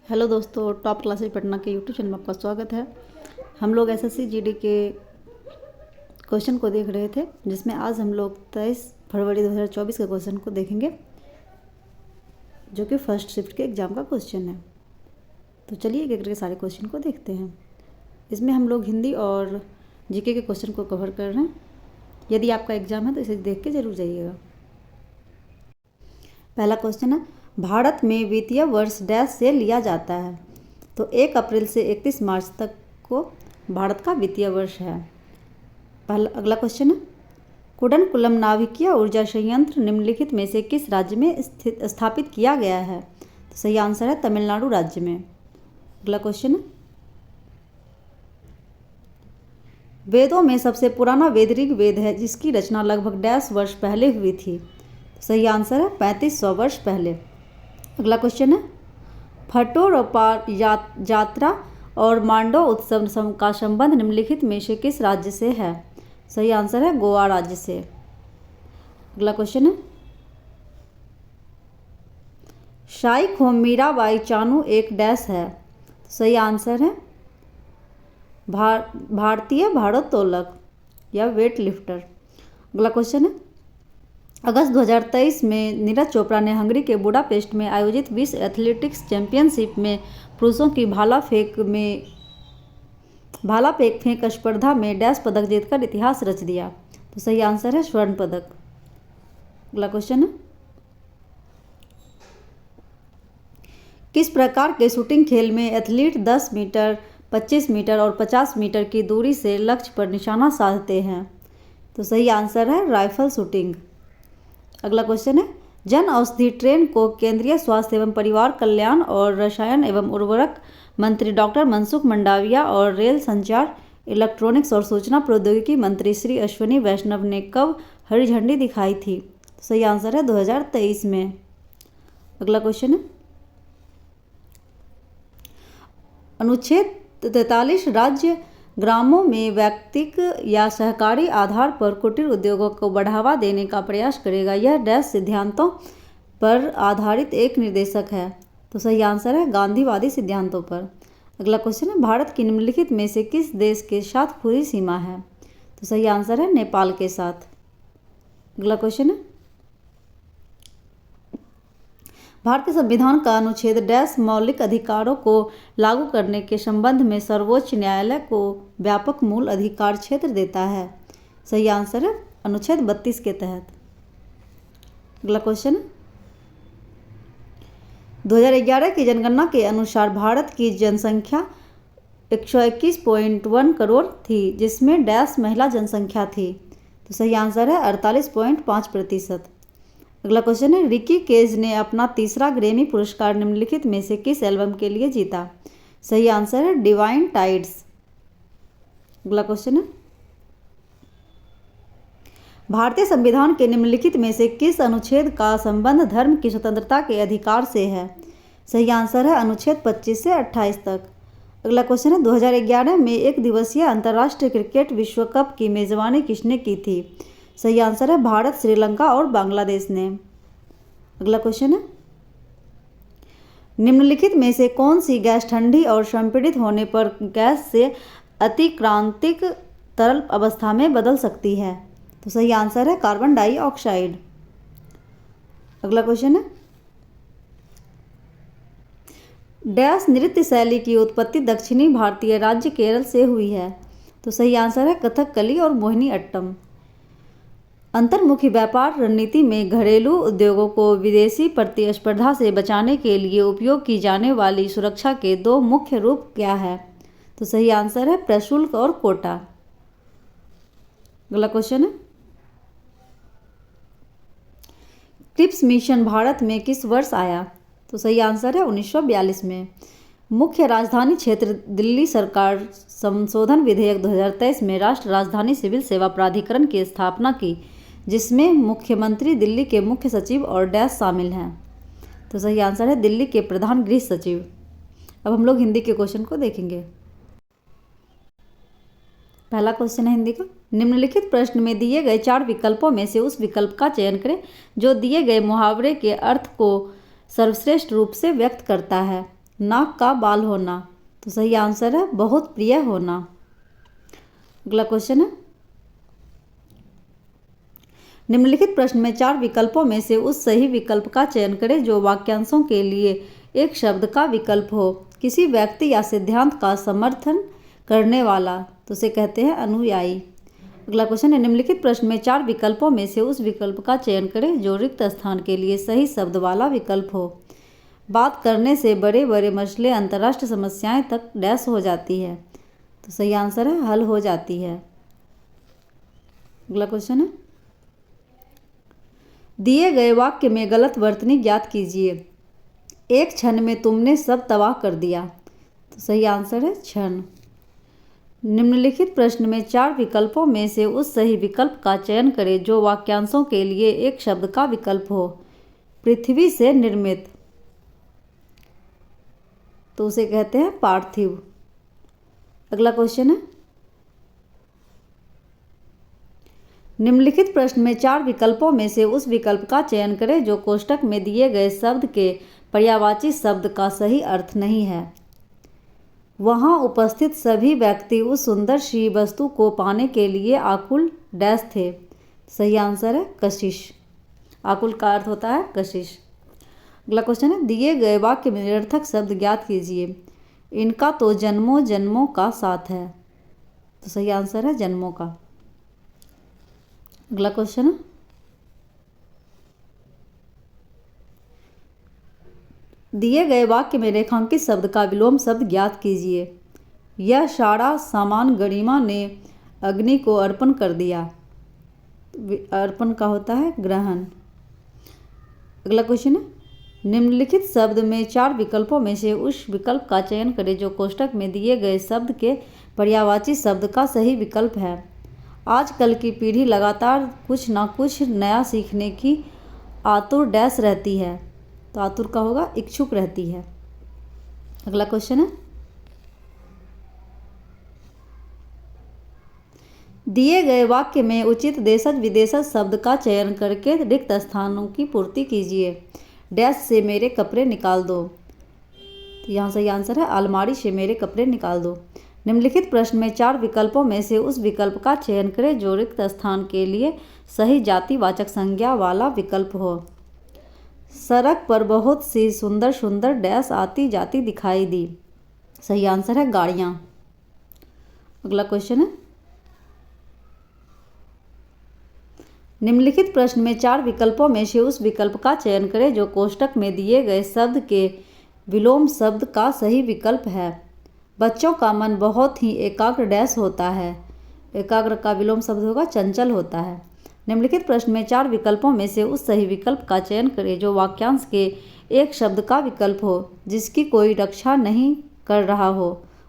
Hello दोस्तों, top classes Patna के YouTube channel में आपका स्वागत है। हम लोग एसएससी जीडी के क्वेश्चन को देख रहे थे, जिसमें आज हम लोग 23 फरवरी 2024 के क्वेश्चन को देखेंगे, जो कि फर्स्ट शिफ्ट के एग्ज़ाम का क्वेश्चन है। तो चलिए एक एक करके सारे क्वेश्चन को देखते हैं। इसमें हम लोग हिंदी और जीके के क्वेश्चन को कवर कर रहे हैं। यदि आपका एग्ज़ाम है तो इसे देख के ज़रूर जाइएगा। पहला क्वेश्चन है, भारत में वित्तीय वर्ष डैश से लिया जाता है। तो 1 अप्रैल से 31 मार्च तक को भारत का वित्तीय वर्ष है। अगला क्वेश्चन है, कुडनकुलम नाभिकीय ऊर्जा संयंत्र निम्नलिखित में से किस राज्य में स्थापित किया गया है? तो सही आंसर है तमिलनाडु राज्य में। अगला क्वेश्चन है, वेदों में सबसे पुराना वेद ऋग्वेद है, जिसकी रचना लगभग डैश वर्ष पहले हुई थी। सही आंसर है 3500 वर्ष पहले। अगला क्वेश्चन है, फटोरपार यात्रा और मांडो उत्सव का संबंध निम्नलिखित में से किस राज्य से है? सही आंसर है गोवा राज्य से। अगला क्वेश्चन है, शाइक होम मीराबाई चानू एक डैश है। सही आंसर है भारतीय भारोत्तोलक या वेट लिफ्टर। अगला क्वेश्चन है, अगस्त 2023 में नीरज चोपड़ा ने हंगरी के बुडापेस्ट में आयोजित विश्व एथलेटिक्स चैंपियनशिप में पुरुषों की भाला फेंक स्पर्धा में डैश पदक जीतकर इतिहास रच दिया। तो सही आंसर है स्वर्ण पदक। अगला क्वेश्चन है, किस प्रकार के शूटिंग खेल में एथलीट 10 मीटर, 25 मीटर और 50 मीटर की दूरी से लक्ष्य पर निशाना साधते हैं? तो सही आंसर है राइफल शूटिंग। अगला क्वेश्चन है, जन औषधि ट्रेन को केंद्रीय स्वास्थ्य एवं परिवार कल्याण और रसायन एवं उर्वरक मंत्री डॉक्टर मनसुख मंडाविया और रेल संचार, इलेक्ट्रॉनिक्स और सूचना प्रौद्योगिकी मंत्री श्री अश्विनी वैष्णव ने कब हरी झंडी दिखाई थी? तो सही आंसर है 2023 में। अगला क्वेश्चन है, अनुच्छेद 43 राज्य ग्रामों में व्यक्तिक या सहकारी आधार पर कुटीर उद्योगों को बढ़ावा देने का प्रयास करेगा। यह डैश सिद्धांतों पर आधारित एक निर्देशक है। तो सही आंसर है गांधीवादी सिद्धांतों पर। अगला क्वेश्चन है, भारत की निम्नलिखित में से किस देश के साथ खुली सीमा है? तो सही आंसर है नेपाल के साथ। अगला क्वेश्चन है, भारतीय संविधान का अनुच्छेद डैश मौलिक अधिकारों को लागू करने के संबंध में सर्वोच्च न्यायालय को व्यापक मूल अधिकार क्षेत्र देता है? सही आंसर है अनुच्छेद 32 के तहत। अगला क्वेश्चन, 2011 की जनगणना के अनुसार भारत की जनसंख्या 121.1 करोड़ थी, जिसमें डैश महिला जनसंख्या थी। तो सही आंसर है 48.5%। अगला क्वेश्चन है, रिकी केज ने अपना तीसरा ग्रैमी पुरस्कार निम्नलिखित में से किस एल्बम के लिए जीता? सही आंसर है डिवाइन टाइड्स। अगला क्वेश्चन है, भारतीय संविधान के निम्नलिखित में से किस अनुच्छेद का संबंध धर्म की स्वतंत्रता के अधिकार से है? सही आंसर है अनुच्छेद 25 से 28 तक। अगला क्वेश्चन है, 2011 में एक दिवसीय अंतर्राष्ट्रीय क्रिकेट विश्व कप की मेजबानी किसने की थी? सही आंसर है भारत, श्रीलंका और बांग्लादेश ने। अगला क्वेश्चन है, निम्नलिखित में से कौन सी गैस ठंडी और संपीड़ित होने पर गैस से अतिक्रांतिक तरल अवस्था में बदल सकती है? तो सही आंसर है कार्बन डाइऑक्साइड। अगला क्वेश्चन है, डैश नृत्य शैली की उत्पत्ति दक्षिणी भारतीय राज्य केरल से हुई है? तो सही आंसर है कथकली और मोहिनी अट्टम। अंतर्मुखी व्यापार रणनीति में घरेलू उद्योगों को विदेशी प्रतिस्पर्धा से बचाने के लिए उपयोग की जाने वाली सुरक्षा के 2 मुख्य रूप क्या है? तो सही आंसर है प्रशुल्क और कोटा। अगला क्वेश्चन है, क्रिप्स मिशन भारत में किस वर्ष आया? तो सही आंसर है 1942 में। मुख्य राजधानी क्षेत्र दिल्ली सरकार संशोधन विधेयक 2023 में राष्ट्र राजधानी सिविल सेवा प्राधिकरण की स्थापना की, जिसमें मुख्यमंत्री, दिल्ली के मुख्य सचिव और डैश शामिल हैं। तो सही आंसर है दिल्ली के प्रधान गृह सचिव। अब हम लोग हिंदी के क्वेश्चन को देखेंगे। पहला क्वेश्चन है हिंदी का, निम्नलिखित प्रश्न में दिए गए 4 विकल्पों में से उस विकल्प का चयन करें जो दिए गए मुहावरे के अर्थ को सर्वश्रेष्ठ रूप से व्यक्त करता है। नाक का बाल होना। तो सही आंसर है बहुत प्रिय होना। अगला क्वेश्चन है, निम्नलिखित प्रश्न में 4 विकल्पों में से उस सही विकल्प का चयन करें जो वाक्यांशों के लिए एक शब्द का विकल्प हो। किसी व्यक्ति या सिद्धांत का समर्थन करने वाला, तो उसे कहते हैं अनुयायी। अगला क्वेश्चन है, निम्नलिखित प्रश्न में 4 विकल्पों में से उस विकल्प का चयन करें जो रिक्त स्थान के लिए सही शब्द वाला विकल्प हो। बात करने से बड़े बड़े मसले अंतर्राष्ट्रीय समस्याएं तक डैश हो जाती है। तो सही आंसर है हल हो जाती है। अगला क्वेश्चन है, दिए गए वाक्य में गलत वर्तनी ज्ञात कीजिए। एक क्षण में तुमने सब तबाह कर दिया। तो सही आंसर है क्षण। निम्नलिखित प्रश्न में 4 विकल्पों में से उस सही विकल्प का चयन करें जो वाक्यांशों के लिए एक शब्द का विकल्प हो। पृथ्वी से निर्मित, तो उसे कहते हैं पार्थिव। अगला क्वेश्चन है, निम्नलिखित प्रश्न में 4 विकल्पों में से उस विकल्प का चयन करें जो कोष्ठक में दिए गए शब्द के पर्यायवाची शब्द का सही अर्थ नहीं है। वहां उपस्थित सभी व्यक्ति उस सुंदर सी वस्तु को पाने के लिए आकुल डैश थे। सही आंसर है कशिश। आकुल का अर्थ होता है कशिश। अगला क्वेश्चन है, दिए गए वाक्य में निरर्थक शब्द ज्ञात कीजिए। इनका तो जन्मों जन्मों का साथ है। तो सही आंसर है जन्मों का। अगला क्वेश्चन है, दिए गए वाक्य में रेखांकित शब्द का विलोम शब्द ज्ञात कीजिए। यह सारा सामान गरिमा ने अग्नि को अर्पण कर दिया। अर्पण का होता है ग्रहण। अगला क्वेश्चन है, निम्नलिखित शब्द में 4 विकल्पों में से उस विकल्प का चयन करें जो कोष्ठक में दिए गए शब्द के पर्यायवाची शब्द का सही विकल्प है। आजकल की पीढ़ी लगातार कुछ ना कुछ नया सीखने की आतुर डैश रहती है। तो आतुर का होगा इच्छुक रहती है। अगला क्वेश्चन है, दिए गए वाक्य में उचित देशज विदेशज शब्द का चयन करके रिक्त स्थानों की पूर्ति कीजिए। डैश से मेरे कपड़े निकाल दो। तो यहाँ सही आंसर है अलमारी से मेरे कपड़े निकाल दो। निम्नलिखित प्रश्न में 4 विकल्पों में से उस विकल्प का चयन करें जो रिक्त स्थान के लिए सही जातिवाचक संज्ञा वाला विकल्प हो। सड़क पर बहुत सी सुंदर सुंदर डैश आती जाती दिखाई दी। सही आंसर है गाड़ियाँ। अगला क्वेश्चन है, निम्नलिखित प्रश्न में 4 विकल्पों में से उस विकल्प का चयन करें जो कोष्ठक में दिए गए शब्द के विलोम शब्द का सही विकल्प है। बच्चों का मन बहुत ही एकाग्र डैश होता है। एकाग्र का विलोम शब्द होगा चंचल होता है। निम्नलिखित प्रश्न में 4 विकल्पों में से उस सही विकल्प का चयन करें जो वाक्यांश के एक शब्द का विकल्प हो जिसकी कोई रक्षा नहीं कर रहा हो।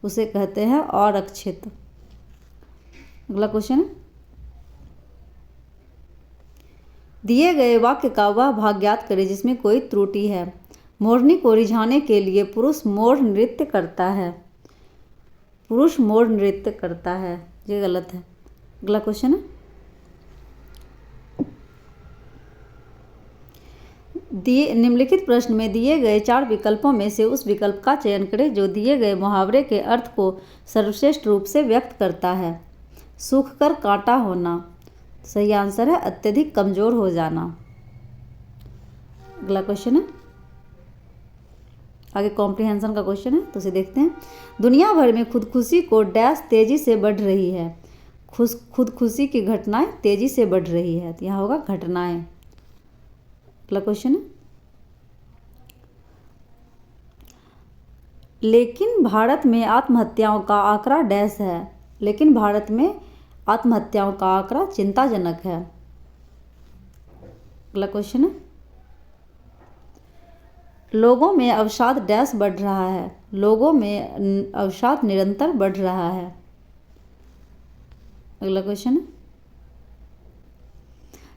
उसे कहते हैं अरक्षित। अगला क्वेश्चन, दिए गए वाक्य का वह भाग ज्ञात करें जिसमें कोई त्रुटि है। मोरनी को रिझाने के लिए पुरुष मोर नृत्य करता है। पुरुष मोर नृत्य करता है, ये गलत है। अगला क्वेश्चन है, निम्नलिखित प्रश्न में दिए गए 4 विकल्पों में से उस विकल्प का चयन करें जो दिए गए मुहावरे के अर्थ को सर्वश्रेष्ठ रूप से व्यक्त करता है। सूख कर कांटा होना। सही आंसर है अत्यधिक कमजोर हो जाना। अगला क्वेश्चन है, आगे कॉम्प्रिहेंशन का क्वेश्चन है, तो उसे देखते हैं। दुनिया भर में खुदकुशी को डैश तेजी से बढ़ रही है। खुदकुशी की घटनाएं तेजी से बढ़ रही है, तो यहाँ होगा घटनाएं। अगला क्वेश्चन है, लेकिन भारत में आत्महत्याओं का आंकड़ा डैश है। लेकिन भारत में आत्महत्याओं का आंकड़ा चिंताजनक है। अगला क्वेश्चन है, लोगों में अवसाद डैश बढ़ रहा है। लोगों में अवसाद निरंतर बढ़ रहा है। अगला क्वेश्चन है,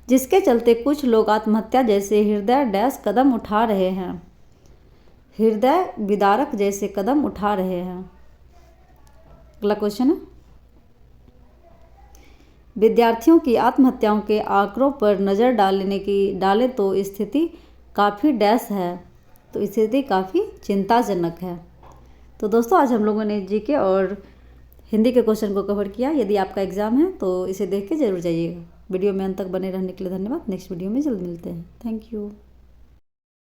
जिसके चलते कुछ लोग आत्महत्या जैसे हृदय डैश कदम उठा रहे हैं। हृदय विदारक जैसे कदम उठा रहे हैं। अगला क्वेश्चन है, विद्यार्थियों की आत्महत्याओं के आंकड़ों पर नज़र डालें तो स्थिति काफ़ी डैश है। तो स्थिति काफ़ी चिंताजनक है। तो दोस्तों आज हम लोगों ने जीके और हिंदी के क्वेश्चन को कवर किया। यदि आपका एग्ज़ाम है तो इसे देख के ज़रूर जाइएगा। वीडियो में अंत तक बने रहने के लिए धन्यवाद। नेक्स्ट वीडियो में जल्द मिलते हैं। Thank you.